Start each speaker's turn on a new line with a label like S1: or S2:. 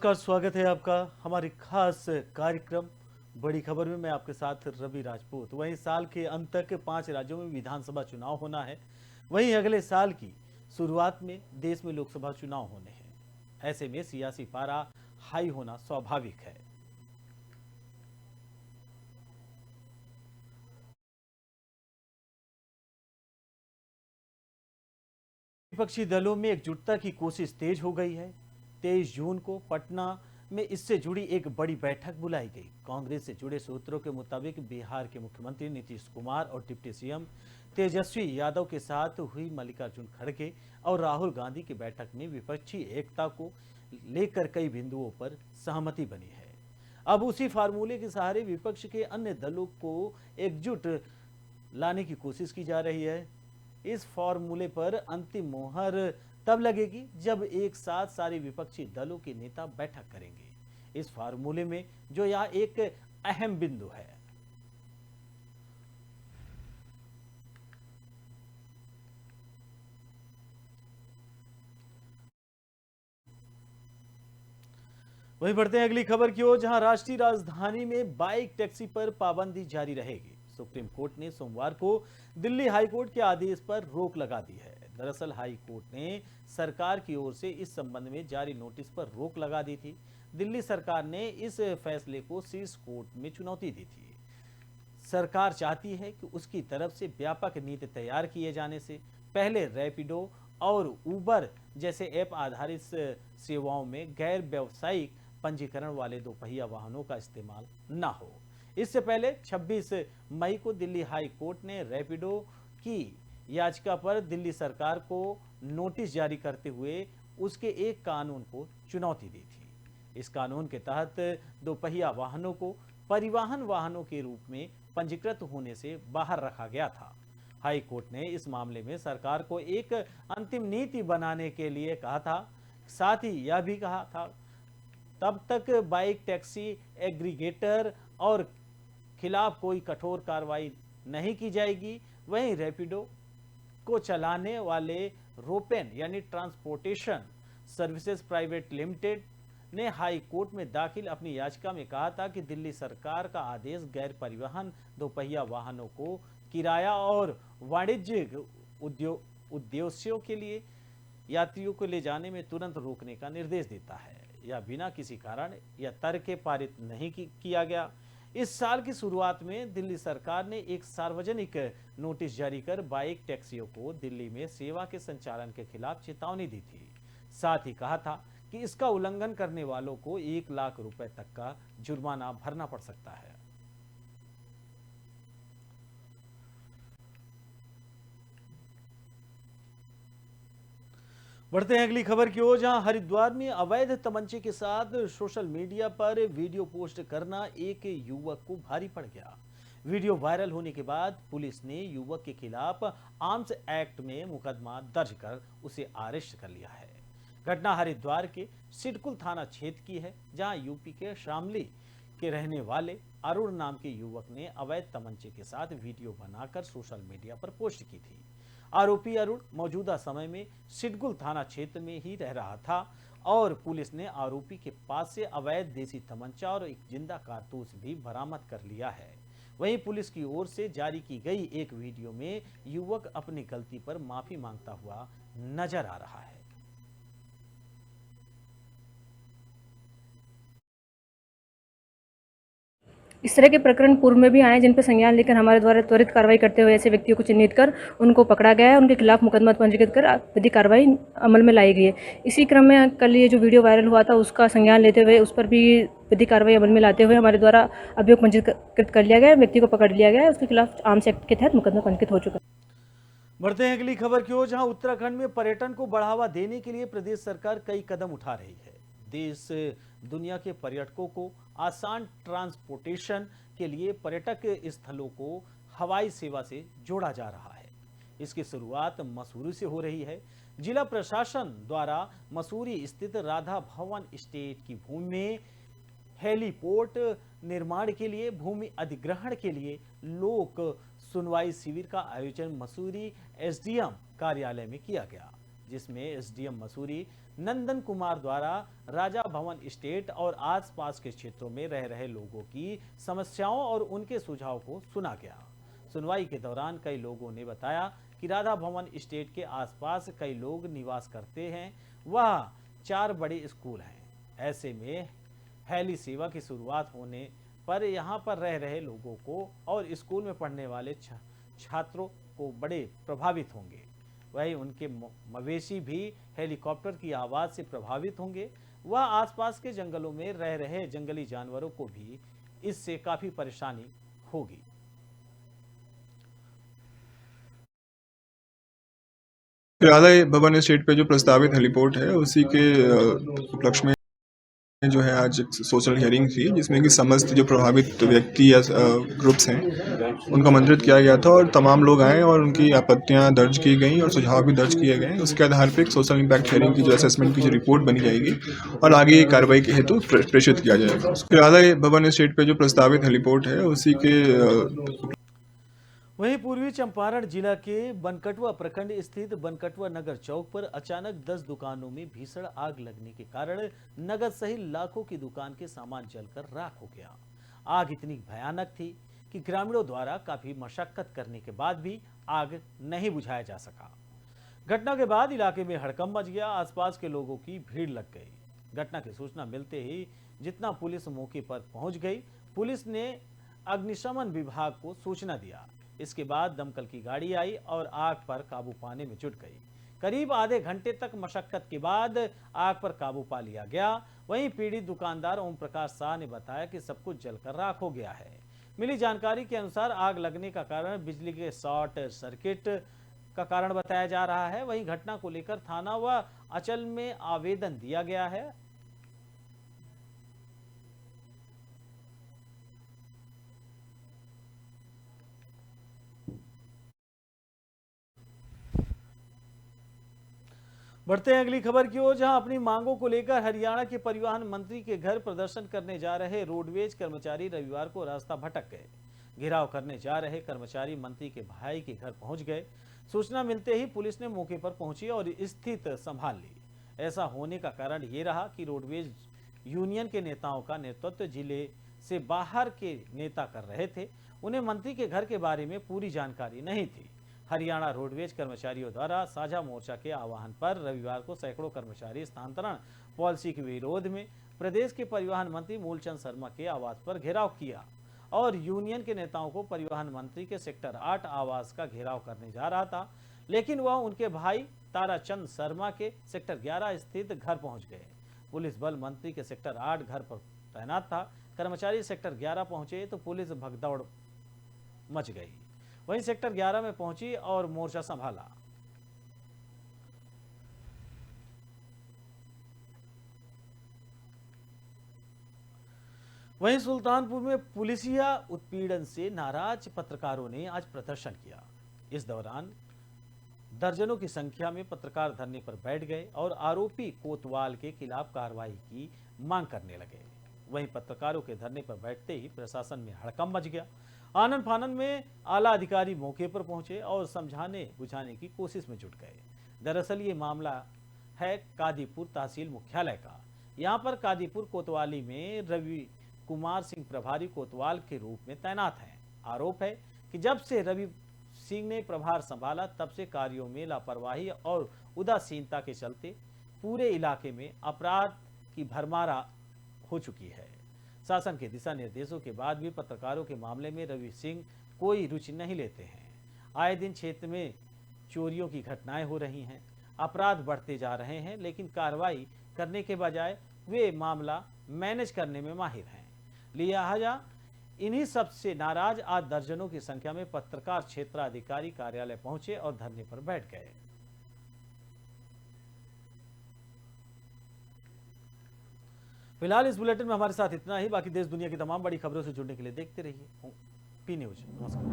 S1: नमस्कार, स्वागत है आपका हमारे खास कार्यक्रम बड़ी खबर में। मैं आपके साथ रवि राजपूत। वहीं साल के अंत तक 5 राज्यों में विधानसभा चुनाव होना है। वहीं अगले साल की शुरुआत में देश में लोकसभा चुनाव होने हैं। ऐसे में सियासी पारा हाई होना स्वाभाविक है। विपक्षी दलों में एकजुटता की कोशिश तेज हो गई है। 23 जून को पटना में इससे जुड़ी एक बड़ी बैठक बुलाई गई। कांग्रेस से जुड़े सूत्रों के मुताबिक बिहार के मुख्यमंत्री नीतीश कुमार और डिप्टी सीएम तेजस्वी यादव के साथ हुई मल्लिकार्जुन खड़गे और राहुल गांधी की बैठक में विपक्षी एकता को लेकर कई बिंदुओं पर सहमति बनी है। अब उसी फार्मूले के सहारे विपक्ष के अन्य दलों को एकजुट लाने की कोशिश की जा रही है। इस फॉर्मूले पर अंतिम मोहर तब लगेगी जब एक साथ सारे विपक्षी दलों के नेता बैठक करेंगे। इस फार्मूले में जो यह एक अहम बिंदु है। वहीं बढ़ते हैं अगली खबर की ओर, जहां राष्ट्रीय राजधानी में बाइक टैक्सी पर पाबंदी जारी रहेगी। सुप्रीम कोर्ट ने सोमवार को दिल्ली हाई कोर्ट के आदेश पर रोक लगा दी है। दरअसल हाई कोर्ट ने सरकार की ओर से इस संबंध में जारी नोटिस पर रोक लगा दी थी। दिल्ली सरकार ने इस फैसले को शीर्ष कोर्ट में चुनौती दी थी। सरकार चाहती है कि उसकी तरफ से व्यापक नीति तैयार किए जाने से पहले रैपिडो और उबर जैसे ऐप आधारित सेवाओं में गैर व्यावसायिक पंजीकरण वाले दोपहिया वाहनों का इस्तेमाल न हो। इससे पहले 26 मई को दिल्ली हाई कोर्ट ने रैपिडो की याचिका पर दिल्ली सरकार को नोटिस जारी करते हुए उसके एक कानून को चुनौती दी थी। इस कानून के तहत दोपहिया वाहनों को परिवहन वाहनों के रूप में पंजीकृत होने से बाहर रखा गया था। हाई कोर्ट ने इस मामले में सरकार को एक अंतिम नीति बनाने के लिए कहा था। साथ ही यह भी कहा था तब तक बाइक टैक्सी एग्रीगेटर और खिलाफ कोई कठोर कार्रवाई नहीं की जाएगी। वहीं रैपिडो को चलाने वाले रोपेन यानी ट्रांसपोर्टेशन सर्विसेज प्राइवेट लिमिटेड ने हाई कोर्ट में दाखिल अपनी याचिका में कहा था कि दिल्ली सरकार का आदेश गैर परिवहन दोपहिया वाहनों को किराया और वाणिज्यिक उद्देश्यों के लिए यात्रियों को ले जाने में तुरंत रोकने का निर्देश देता है। यह बिना किसी कारण या तर्क के पारित नहीं किया गया। इस साल की शुरुआत में दिल्ली सरकार ने एक सार्वजनिक नोटिस जारी कर बाइक टैक्सियों को दिल्ली में सेवा के संचालन के खिलाफ चेतावनी दी थी। साथ ही कहा था कि इसका उल्लंघन करने वालों को 1 लाख रुपए तक का जुर्माना भरना पड़ सकता है। बढ़ते हैं अगली खबर की ओर, जहां हरिद्वार में अवैध तमंचे के साथ सोशल मीडिया पर वीडियो पोस्ट करना एक युवक को भारी पड़ गया। वीडियो वायरल होने के बाद पुलिस ने युवक के खिलाफ आर्म्स एक्ट में मुकदमा दर्ज कर उसे अरेस्ट कर लिया है। घटना हरिद्वार के सिडकुल थाना क्षेत्र की है, जहां यूपी के शामली के रहने वाले अरुण नाम के युवक ने अवैध तमंचे के साथ वीडियो बनाकर सोशल मीडिया पर पोस्ट की थी। आरोपी अरुण मौजूदा समय में सिडकुल थाना क्षेत्र में ही रह रहा था और पुलिस ने आरोपी के पास से अवैध देसी तमंचा और एक जिंदा कारतूस भी बरामद कर लिया है। वहीं पुलिस की ओर से जारी की गई एक वीडियो में युवक अपनी गलती पर माफी मांगता हुआ नजर आ रहा है।
S2: इस तरह के प्रकरण पूर्व में भी आए जिन पर संज्ञान लेकर हमारे द्वारा त्वरित कार्रवाई करते हुए ऐसे व्यक्तियों को चिन्हित कर उनको पकड़ा गया है। उनके खिलाफ मुकदमा पंजीकृत कर विधिक कार्रवाई अमल में लाई गई है। इसी क्रम में कल ये जो वीडियो वायरल हुआ था उसका संज्ञान लेते हुए उस पर भी विधिक कार्रवाई अमल में लाते हुए हमारे द्वारा अभियोग पंजीकृत कर लिया गया है। व्यक्ति को पकड़ लिया गया है। उसके खिलाफ आर्म्स एक्ट के तहत मुकदमा पंजीकृत हो चुका है।
S1: बढ़ते हैं अगली खबर की ओर, जहां उत्तराखंड में पर्यटन को बढ़ावा देने के लिए प्रदेश सरकार कई कदम उठा रही है। देश दुनिया के पर्यटकों को आसान ट्रांसपोर्टेशन के लिए पर्यटक स्थलों को हवाई सेवा से जोड़ा जा रहा है। इसकी शुरुआत मसूरी से हो रही है। जिला प्रशासन द्वारा मसूरी स्थित राधा भवन स्टेट की भूमि में हेलीपोर्ट निर्माण के लिए भूमि अधिग्रहण के लिए लोक सुनवाई शिविर का आयोजन मसूरी एसडीएम कार्यालय में किया गया, जिसमें एसडीएम मसूरी नंदन कुमार द्वारा राजा भवन एस्टेट और आसपास के क्षेत्रों में रह रहे लोगों की समस्याओं और उनके सुझाव को सुना गया। सुनवाई के दौरान कई लोगों ने बताया कि राधा भवन एस्टेट के आसपास कई लोग निवास करते हैं। वह 4 बड़े स्कूल हैं। ऐसे में हेली सेवा की शुरुआत होने पर यहाँ पर रह रहे लोगों को और स्कूल में पढ़ने वाले छात्रों को बड़े प्रभावित होंगे। वहीं उनके मवेशी भी हेलीकॉप्टर की आवाज से प्रभावित होंगे। वह आसपास के जंगलों में रह रहे जंगली जानवरों को भी इससे काफी परेशानी होगी।
S3: राधा भवन एस्टेट पे जो प्रस्तावित हेलीपोर्ट है उसी के उपलक्ष्य में जो है आज एक सोशल हियरिंग थी, जिसमें कि समस्त जो प्रभावित व्यक्ति या ग्रुप्स हैं उनको आमंत्रित किया गया था और तमाम लोग आए और उनकी आपत्तियां दर्ज की गई और सुझाव भी दर्ज किए गए। उसके आधार पर एक सोशल इम्पैक्ट हियरिंग की जो असेसमेंट की जो रिपोर्ट बनी जाएगी और आगे कार्रवाई के हेतु प्रेषित किया जाएगा। राधा भवन एस्टेट पे जो प्रस्तावित हेलीपोर्ट है उसी के
S1: वहीं पूर्वी चंपारण जिला के बनकटवा प्रखंड स्थित बनकटवा नगर चौक पर अचानक 10 दुकानों में भीषण आग लगने के कारण नगद सहित लाखों की दुकान के सामान जलकर राख हो गया। आग इतनी भयानक थी कि ग्रामीणों द्वारा काफी मशक्कत करने के बाद भी आग नहीं बुझाया जा सका। घटना के बाद इलाके में हड़कंप मच गया। आसपास के लोगों की भीड़ लग गई। घटना की सूचना मिलते ही जितना पुलिस मौके पर पहुंच गई, पुलिस ने अग्निशमन विभाग को सूचना दिया। इसके बाद दमकल की गाड़ी आई और आग पर काबू पाने में जुट गई। करीब आधे घंटे तक मशक्कत के बाद आग पर काबू पा लिया गया। वहीं पीड़ित दुकानदार ओम प्रकाश शाह ने बताया कि सब कुछ जलकर राख हो गया है। मिली जानकारी के अनुसार आग लगने का कारण बिजली के शॉर्ट सर्किट का कारण बताया जा रहा है। वहीं घटना को लेकर थाना व अंचल में आवेदन दिया गया है। बढ़ते हैं अगली खबर की ओर, जहां अपनी मांगों को लेकर हरियाणा के परिवहन मंत्री के घर प्रदर्शन करने जा रहे रोडवेज कर्मचारी रविवार को रास्ता भटक गए। घेराव करने जा रहे कर्मचारी मंत्री के भाई के घर पहुंच गए। सूचना मिलते ही पुलिस ने मौके पर पहुंची और स्थिति संभाल ली। ऐसा होने का कारण ये रहा कि रोडवेज यूनियन के नेताओं का नेतृत्व जिले से बाहर के नेता कर रहे थे। उन्हें मंत्री के घर के बारे में पूरी जानकारी नहीं थी। हरियाणा रोडवेज कर्मचारियों द्वारा साझा मोर्चा के आह्वान पर रविवार को सैकड़ों कर्मचारी स्थानांतरण पॉलिसी के विरोध में प्रदेश के परिवहन मंत्री मूलचंद शर्मा के आवास पर घेराव किया और यूनियन के नेताओं को परिवहन मंत्री के सेक्टर 8 आवास का घेराव करने जा रहा था, लेकिन वह उनके भाई ताराचंद शर्मा के सेक्टर 11 स्थित घर पहुंच गए। पुलिस बल मंत्री के सेक्टर 8 घर पर तैनात था। कर्मचारी सेक्टर 11 पहुंचे तो पुलिस भगदौड़ मच गई। वहीं सेक्टर 11 में पहुंची और मोर्चा संभाला। वहीं सुल्तानपुर में पुलिसिया उत्पीड़न से नाराज पत्रकारों ने आज प्रदर्शन किया। इस दौरान दर्जनों की संख्या में पत्रकार धरने पर बैठ गए और आरोपी कोतवाल के खिलाफ कार्रवाई की मांग करने लगे। वहीं पत्रकारों के धरने पर बैठते ही प्रशासन में हड़कंप मच गया। आनन फानन में आला अधिकारी मौके पर पहुंचे और समझाने बुझाने की कोशिश में जुट गए। दरअसल ये मामला है कादीपुर तहसील मुख्यालय का। यहां पर कादीपुर कोतवाली में रवि कुमार सिंह प्रभारी कोतवाल के रूप में तैनात हैं। आरोप है कि जब से रवि सिंह ने प्रभार संभाला तब से कार्यों में लापरवाही और उदासीनता के चलते पूरे इलाके में अपराध की भरमार हो चुकी है। शासन के दिशा निर्देशों के बाद भी पत्रकारों के मामले में रवि सिंह कोई रुचि नहीं लेते हैं। आए दिन क्षेत्र में चोरियों की घटनाएं हो रही हैं, अपराध बढ़ते जा रहे हैं, लेकिन कार्रवाई करने के बजाय वे मामला मैनेज करने में माहिर हैं। लिहाजा इन्हीं सब से नाराज आज दर्जनों की संख्या में पत्रकार क्षेत्राधिकारी कार्यालय पहुंचे और धरने पर बैठ गए। फिलहाल इस बुलेटिन में हमारे साथ इतना ही। बाकी देश दुनिया की तमाम बड़ी खबरों से जुड़ने के लिए देखते रहिए पी न्यूज। नमस्कार।